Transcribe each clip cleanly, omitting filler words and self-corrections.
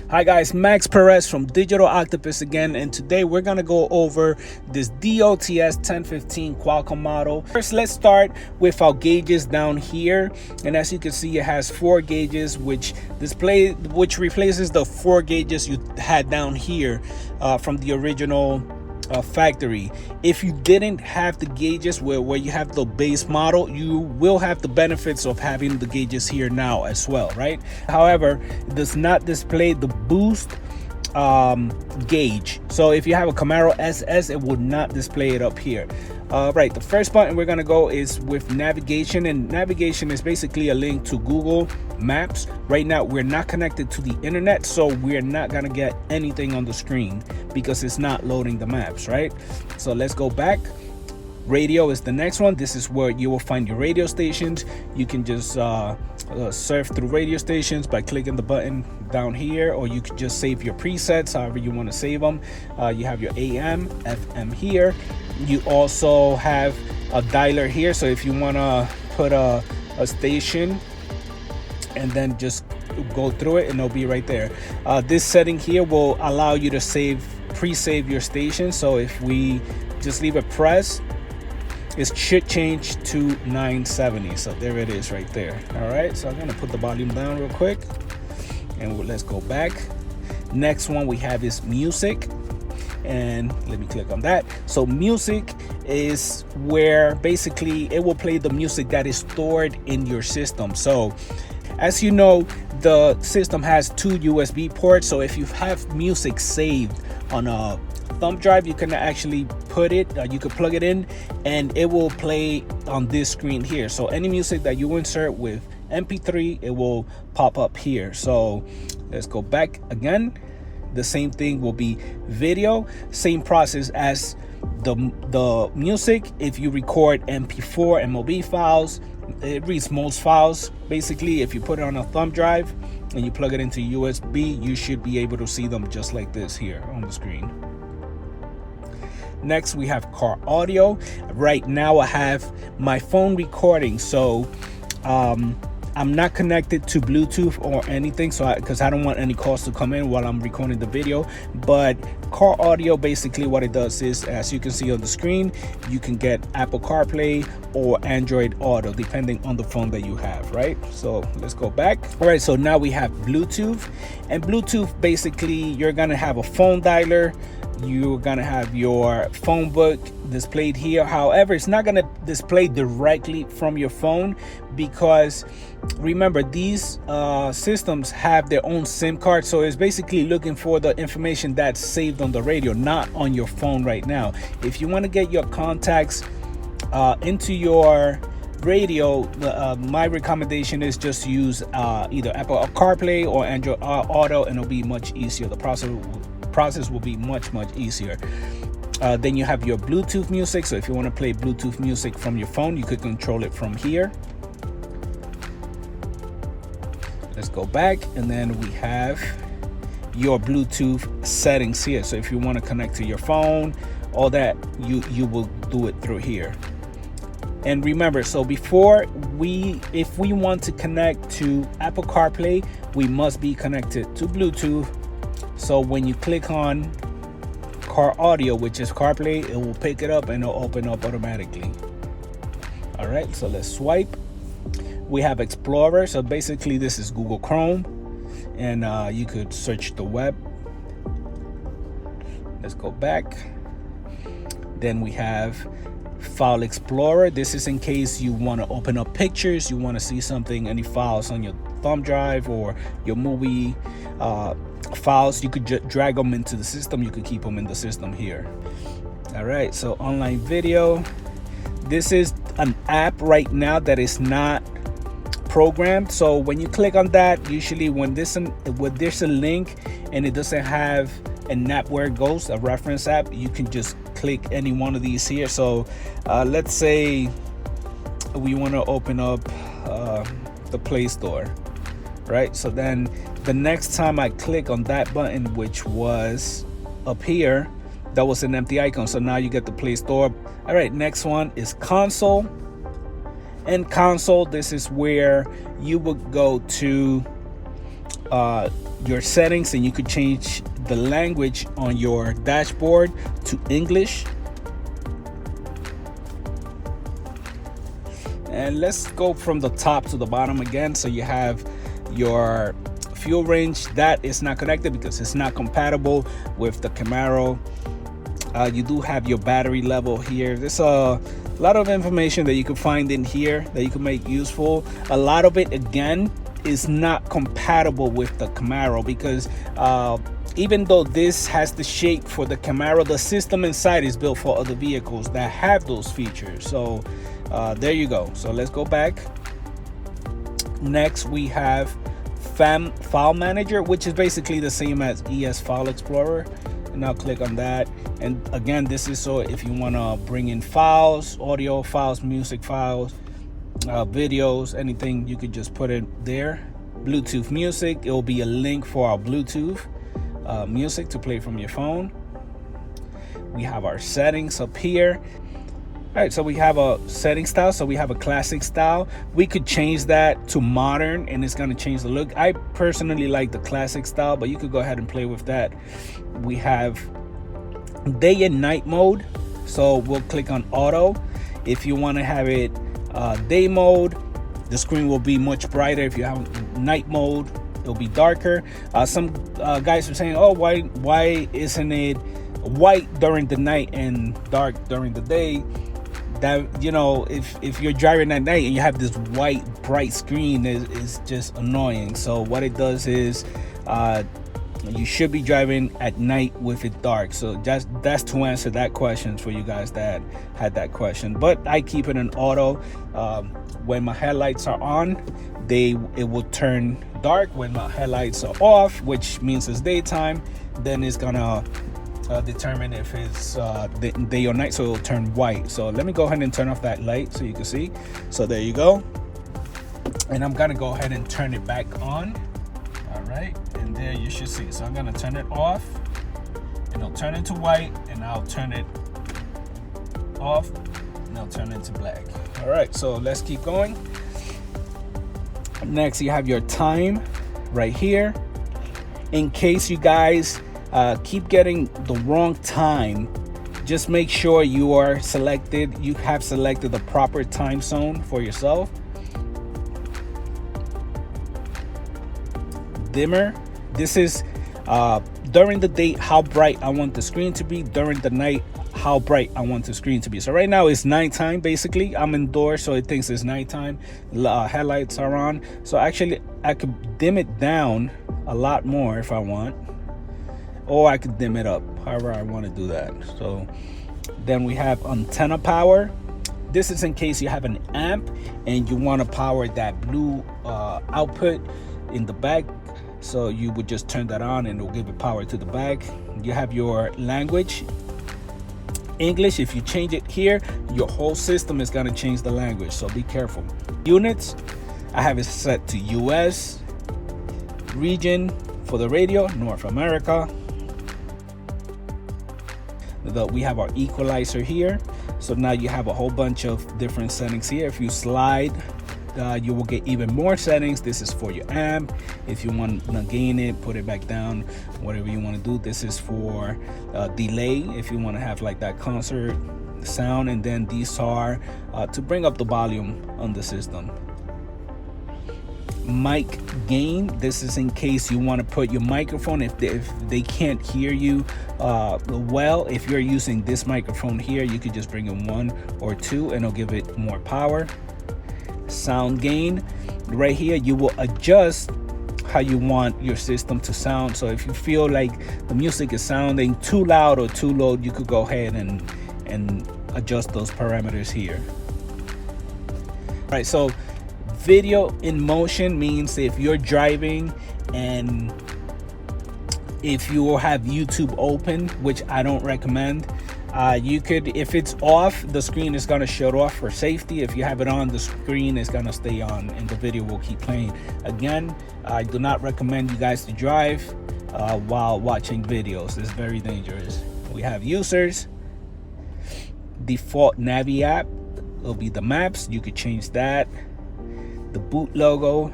Hi guys, Max Perez from Digital Octopus again, and today we're gonna go over this DOTS 1015 Qualcomm model. First, let's start with our gauges down here, and as you can see, it has 4 gauges, which replaces the 4 gauges you had down here from the original factory. If you didn't have the gauges where you have the base model, you will have the benefits of having the gauges here now as well, right? However, it does not display the boost gauge. So if you have a Camaro SS, it would not display it up here. Right, the first button we're gonna go is with navigation, and navigation is basically a link to Google Maps. Right now we're not connected to the internet, so we're not gonna get anything on the screen because it's not loading the maps, right? So let's go back. Radio is the next one. This is where you will find your radio stations. You can just surf through radio stations by clicking the button down here, or you could just save your presets however you want to save them. You have your AM, FM here. You also have a dialer here, so if you want to put a station and then just go through it, and it'll be right there. This setting here will allow you to pre-save your station. So if we just leave it pressed, it should change to 970. So there it is right there. All right, so I'm gonna put the volume down real quick, and let's go back. Next one we have is music, and let me click on that. So music is where basically it will play the music that is stored in your system. So as you know, the system has 2 USB ports. So if you have music saved on a thumb drive, you can actually put it, you could plug it in, and it will play on this screen here. So any music that you insert with MP3, it will pop up here. So let's go back again. The same thing will be video, same process as the music. If you record MP4 MOV files, it reads most files. Basically, if you put it on a thumb drive and you plug it into USB, you should be able to see them just like this here on the screen. Next, we have car audio. Right now I have my phone recording, so I'm not connected to Bluetooth or anything, so because I don't want any calls to come in while I'm recording the video. But car audio, basically what it does is, as you can see on the screen, you can get Apple CarPlay or Android Auto depending on the phone that you have, right? So let's go back. All right, so now we have Bluetooth, and Bluetooth, basically you're gonna have a phone dialer. You're gonna have your phone book displayed here. However, it's not gonna display directly from your phone, because remember, these systems have their own SIM card, so it's basically looking for the information that's saved on the radio, not on your phone right now. If you want to get your contacts into your radio, my recommendation is just use either Apple CarPlay or Android Auto, and it'll be much easier. The process will be much easier. Then you have your Bluetooth music. So if you want to play Bluetooth music from your phone, you could control it from here. Let's go back, and then we have your Bluetooth settings here. So if you want to connect to your phone, all that, you will do it through here. And remember, so if we want to connect to Apple CarPlay, we must be connected to Bluetooth. So when you click on car audio, which is CarPlay, it will pick it up and it'll open up automatically. All right, so let's swipe. We have Explorer. So basically this is Google Chrome, and you could search the web. Let's go back. Then we have File Explorer. This is in case you want to open up pictures, you want to see something, any files on your thumb drive or your movie files. You could drag them into the system. You could keep them in the system here. All right, so online video. This is an app right now that is not programmed. So when you click on that, usually when there's a link and it doesn't have an app where it goes, a reference app, you can just click any one of these here. So let's say we want to open up the Play Store, right? So then the next time I click on that button, which was up here, that was an empty icon. So now you get the Play Store. All right, next one is console. And console, this is where you would go to your settings, and you could change the language on your dashboard to English. And let's go from the top to the bottom again. So you have your fuel range that is not connected because it's not compatible with the Camaro. You do have your battery level here. There's a lot of information that you can find in here that you can make useful. A lot of it, again, is not compatible with the Camaro because even though this has the shape for the Camaro, the system inside is built for other vehicles that have those features. So there you go. So let's go back. Next we have File Manager, which is basically the same as ES File Explorer. And I'll click on that. And again, this is so if you want to bring in files, audio files, music files, videos, anything, you could just put it there. Bluetooth music, it will be a link for our Bluetooth music to play from your phone. We have our settings up here. All right, so we have a setting style. So we have a classic style. We could change that to modern and it's going to change the look. I personally like the classic style, but you could go ahead and play with that. We have day and night mode. So we'll click on auto. If you want to have it day mode, the screen will be much brighter. If you have night mode, it'll be darker. Some guys are saying, oh, why isn't it white during the night and dark during the day? That, you know, if you're driving at night and you have this white bright screen, is just annoying. So what it does is you should be driving at night with it dark. So that's to answer that question for you guys that had that question. But I keep it in auto. When my headlights are on, it will turn dark. When my headlights are off, which means it's daytime, then it's gonna determine if it's day or night, so it'll turn white. So let me go ahead and turn off that light so you can see. So there you go. And I'm gonna go ahead and turn it back on. All right, and there you should see. So I'm gonna turn it off and it'll turn into white, and I'll turn it off and it'll turn into black. All right, so let's keep going. Next, you have your time right here. In case you guys keep getting the wrong time, just make sure you have selected the proper time zone for yourself. Dimmer, this is during the day how bright I want the screen to be, during the night how bright I want the screen to be. So right now it's nighttime. Basically I'm indoors, so it thinks it's nighttime. Headlights are on, so actually I could dim it down a lot more if I want, or I could dim it up, however I want to do that. So then we have antenna power. This is in case you have an amp and you want to power that blue output in the back. So you would just turn that on and it will give it power to the back. You have your language. English, if you change it here, your whole system is going to change the language, so be careful. Units, I have it set to US. Region for the radio, North America. We have our equalizer here. So now you have a whole bunch of different settings here. If you slide, you will get even more settings. This is for your amp. If you want to gain it, put it back down, whatever you want to do. This is for delay, if you want to have like that concert sound. And then these are to bring up the volume on the system. Mic gain, this is in case you want to put your microphone, if they can't hear you well. If you're using this microphone here, you could just bring in 1 or 2 and it'll give it more power. Sound gain, right here you will adjust how you want your system to sound. So if you feel like the music is sounding too loud or too low, you could go ahead and adjust those parameters here. All right, so video in motion means if you're driving and if you have YouTube open, which I don't recommend, you could, if it's off, the screen is going to shut off for safety. If you have it on, the screen is going to stay on and the video will keep playing. Again, I do not recommend you guys to drive while watching videos. It's very dangerous. We have users, default Navi app will be the maps. You could change that. The boot logo,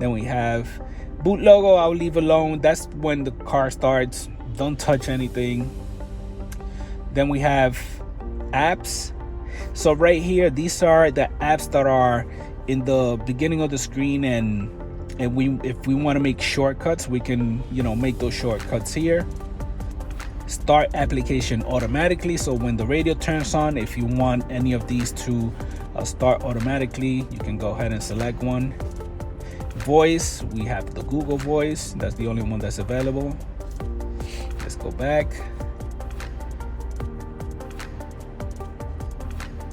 Then we have boot logo. I'll leave alone. That's when the car starts. Don't touch anything. Then we have apps. So right here, these are the apps that are in the beginning of the screen, and if we want to make shortcuts, we can, you know, make those shortcuts here. Start application automatically. So when the radio turns on, if you want any of these to start automatically, you can go ahead and select one. Voice, we have the Google Voice. That's the only one that's available. Let's go back.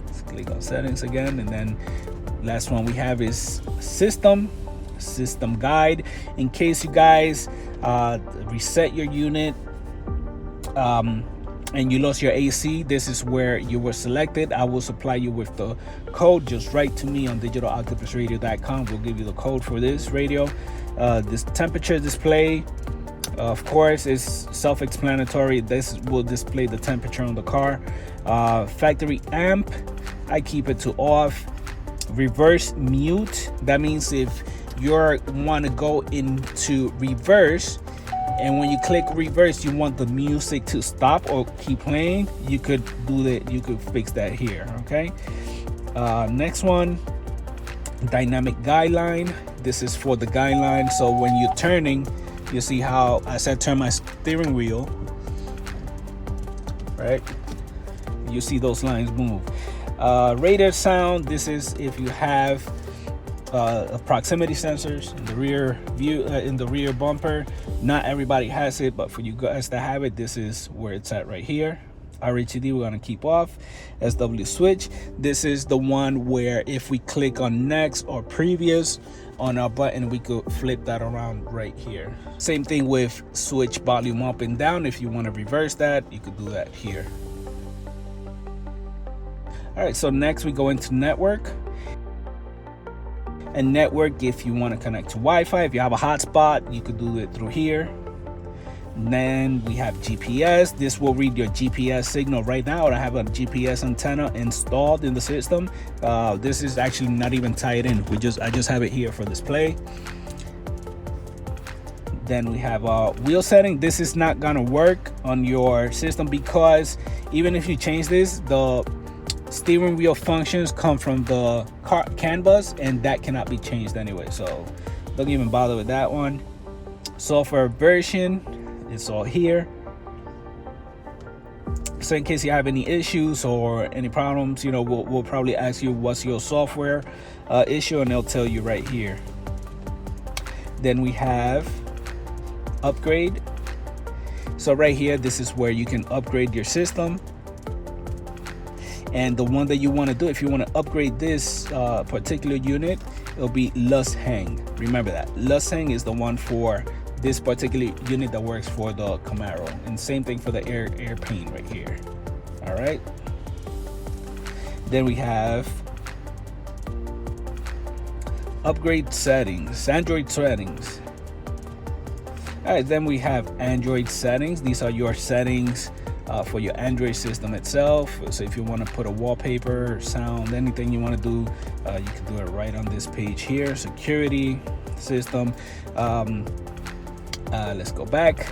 Let's click on settings again, and then last one we have is system guide. In case you guys reset your unit and you lost your AC, this is where you were selected. I will supply you with the code. Just write to me on digitaloctopusradio.com. We'll give you the code for this radio. This temperature display, of course, is self-explanatory. This will display the temperature on the car. Factory amp, I keep it to off. Reverse mute, that means if you want to go into reverse, and when you click reverse, you want the music to stop or keep playing, you could do that. You could fix that here. Okay. Next one, dynamic guideline. This is for the guideline. So when you're turning, you see how as I turn my steering wheel, right? You see those lines move. Radar sound. This is if you have proximity sensors in the rear view, in the rear bumper. Not everybody has it, but for you guys that have it, this is where it's at right here. RHD we're gonna keep off. SW switch, this is the one where if we click on next or previous on our button, we could flip that around right here. Same thing with switch volume up and down. If you want to reverse that, you could do that here. All right, so next we go into network. And network, if you want to connect to Wi-Fi, if you have a hotspot, you could do it through here. And then we have GPS. This will read your GPS signal. Right now I have a GPS antenna installed in the system. This is actually not even tied in. I just have it here for display. Then we have wheel setting. This is not gonna work on your system because even if you change this, the steering wheel functions come from the CAN bus, and that cannot be changed anyway, so don't even bother with that one. Software version, it's all here. So in case you have any issues or any problems, you know, we'll probably ask you what's your software issue, and they'll tell you right here. Then we have upgrade. So right here, this is where you can upgrade your system. And the one that you want to do, if you want to upgrade this particular unit, it'll be Hang. Remember that Hang is the one for this particular unit that works for the Camaro, and same thing for the airplane right here. All right, then we have upgrade settings, Android settings. All right, then we have Android settings. These are your settings for your Android system itself. So if you want to put a wallpaper, sound, anything you want to do, you can do it right on this page here. Security system. Let's go back.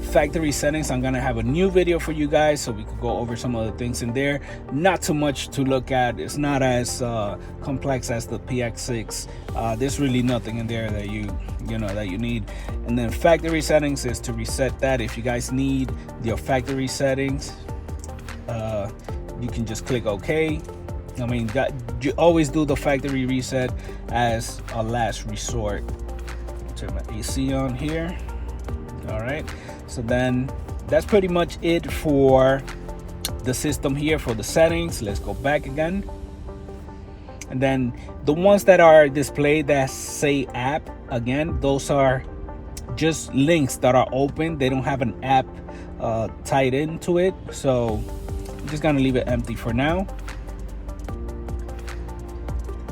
Factory settings. I'm gonna have a new video for you guys so we could go over some of the things in there. Not too much to look at. It's not as complex as the PX6. There's really nothing in there that you need. And then factory settings is to reset that. If you guys need your factory settings, you can just click OK. I mean, you always do the factory reset as a last resort. Turn my AC on here. All right, so then that's pretty much it for the system here for the settings. Let's go back again, and then the ones that are displayed that say app, again, those are just links that are open. They don't have an app tied into it, so I'm just gonna leave it empty for now.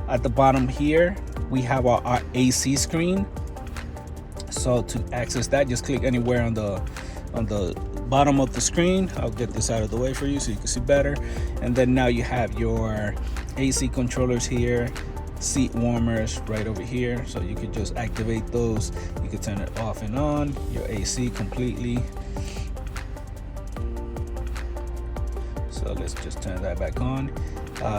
At the bottom here we have our AC screen. So to access that, just click anywhere on the bottom of the screen. I'll get this out of the way for you so you can see better. And then now you have your AC controllers here. seat warmers right over here, so you could just activate those. You could turn it off and on, your AC completely. So let's just turn that back on.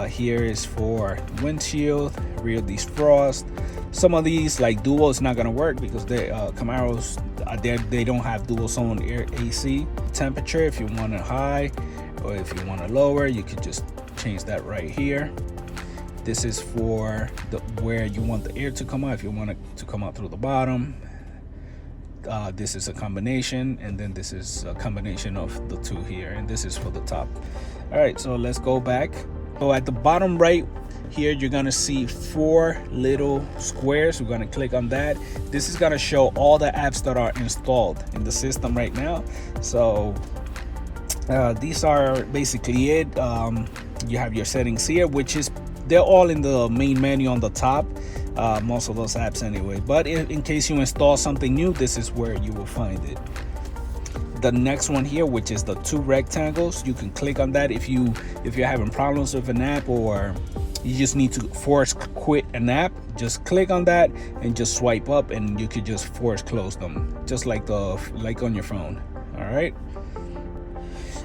Here is for windshield, rear defrost. Some of these, like dual, is not gonna work because they Camaros, they don't have dual zone air AC. Temperature, if you want it high or if you want it lower, you could just change that right here. This is for where you want the air to come out, if you want it to come out through the bottom. This is a combination, and then this is a combination of the two here, and this is for the top. All right, so let's go back. So at the bottom right here, you're gonna see 4 little squares. We're gonna click on that. This is gonna show all the apps that are installed in the system right now. So these are basically it. You have your settings here, which is, they're all in the main menu on the top. Most of those apps anyway, but in case you install something new, this is where you will find it. The next one here, which is the 2 rectangles, you can click on that if you're having problems with an app, or you just need to force quit an app. Just click on that and just swipe up, and you could just force close them, just like on your phone.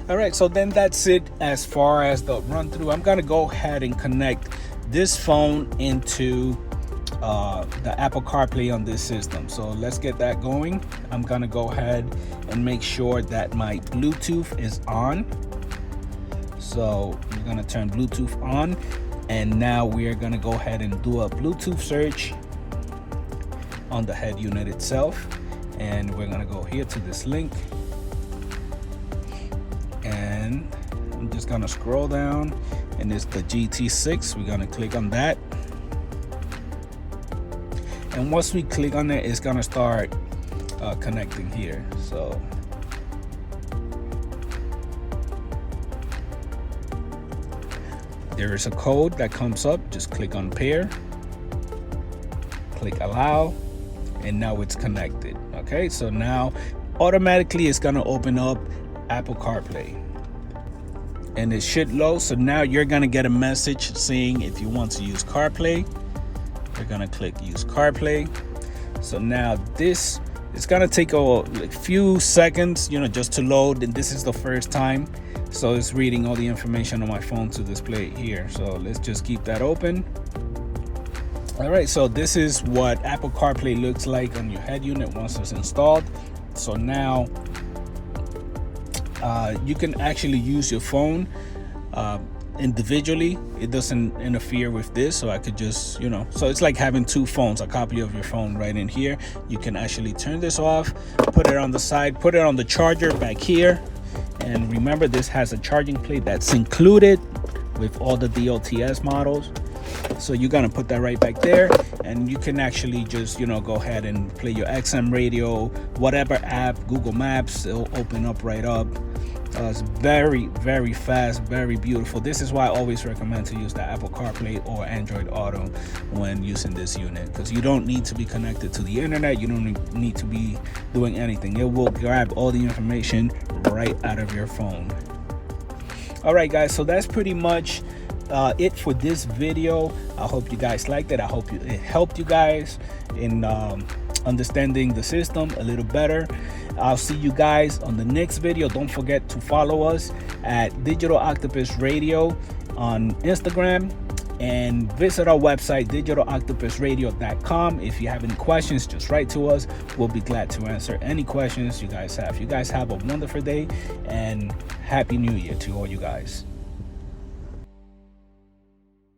All right, so then that's it as far as the run through. I'm gonna go ahead and connect this phone into the Apple CarPlay on this system. So let's get that going. I'm gonna go ahead and make sure that my Bluetooth is on. So we're gonna turn Bluetooth on, and now we're gonna go ahead and do a Bluetooth search on the head unit itself. And we're gonna go here to this link, and I'm just gonna scroll down, and it's the GT6. We're gonna click on that. And once we click on it, it's gonna start connecting here. So there is a code that comes up. Just click on pair, click allow, and now it's connected. Okay, so now automatically it's gonna open up Apple CarPlay, and it should load. So now you're gonna get a message saying if you want to use CarPlay. We're gonna click use CarPlay. So now this is gonna take a few seconds, just to load, and this is the first time, so it's reading all the information on my phone to display it here. So let's just keep that open. All right, so this is what Apple CarPlay looks like on your head unit once it's installed. So now you can actually use your phone individually. It doesn't interfere with this, so I could just so it's like having 2 phones, a copy of your phone right in here. You can actually turn this off, put it on the side, put it on the charger back here, and remember, this has a charging plate that's included with all the DLTS models. So you're gonna put that right back there, and you can actually just go ahead and play your XM radio, whatever app, Google Maps, it'll open up right up. It's very, very fast, very beautiful. This is why I always recommend to use the Apple CarPlay or Android Auto when using this unit, because you don't need to be connected to the internet. You don't need to be doing anything. It will grab all the information right out of your phone. All right, guys, so that's pretty much it for this video. I hope you guys liked it. I hope it helped you guys in understanding the system a little better. I'll see you guys on the next video. Don't forget to follow us at Digital Octopus Radio on Instagram, and visit our website digitaloctopusradio.com. If you have any questions, just write to us. We'll be glad to answer any questions you guys have. You guys have a wonderful day, and Happy New Year to all you guys.